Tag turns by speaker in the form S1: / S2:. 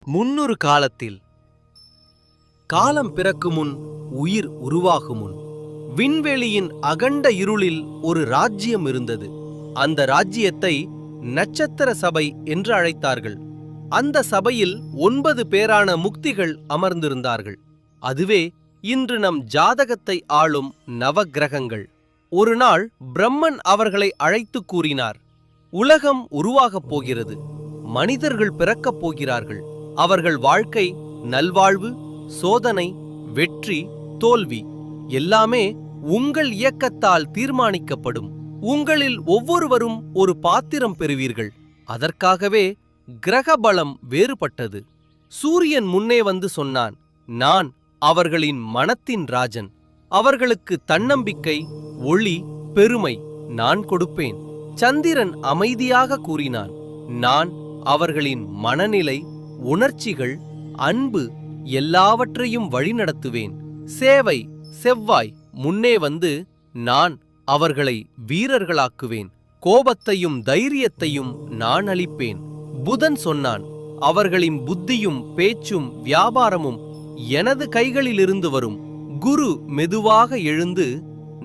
S1: முன்னொரு காலத்தில், காலம் பிறக்குமுன் உயிர் உருவாகுமுன், விண்வெளியின் அகண்ட இருளில் ஒரு ராஜ்யம் இருந்தது. அந்த ராஜ்யத்தை நட்சத்திர சபை என்று அழைத்தார்கள். அந்த சபையில் 9 பேரான முக்திகள் அமர்ந்திருந்தார்கள். அதுவே இன்று நம் ஜாதகத்தை ஆளும் நவக்கிரகங்கள். ஒரு நாள் பிரம்மன் அவர்களை அழைத்து கூறினார், உலகம் உருவாகப் போகிறது, மனிதர்கள் பிறக்கப் போகிறார்கள். அவர்கள் வாழ்க்கை, நல்வாழ்வு, சோதனை, வெற்றி, தோல்வி எல்லாமே உங்கள் இயக்கத்தால் தீர்மானிக்கப்படும். உங்களில் ஒவ்வொருவரும் ஒரு பாத்திரம் பெறுவீர்கள். அதற்காகவே கிரக பலம் வேறுபட்டது. சூரியன் முன்னே வந்து சொன்னான், நான் அவர்களின் மனத்தின் ராஜன். அவர்களுக்கு தன்னம்பிக்கை, ஒளி, பெருமை நான் கொடுப்பேன். சந்திரன் அமைதியாக கூறினான், நான் அவர்களின் மனநிலை, உணர்ச்சிகள், அன்பு எல்லாவற்றையும் வழிநடத்துவேன். சேவை, செவ்வாய் முன்னே வந்து, நான் அவர்களை வீரர்களாக்குவேன். கோபத்தையும் தைரியத்தையும் நான் அளிப்பேன். புதன் சொன்னான், அவர்களின் புத்தியும் பேச்சும் வியாபாரமும் எனது கைகளிலிருந்து வரும். குரு மெதுவாக எழுந்து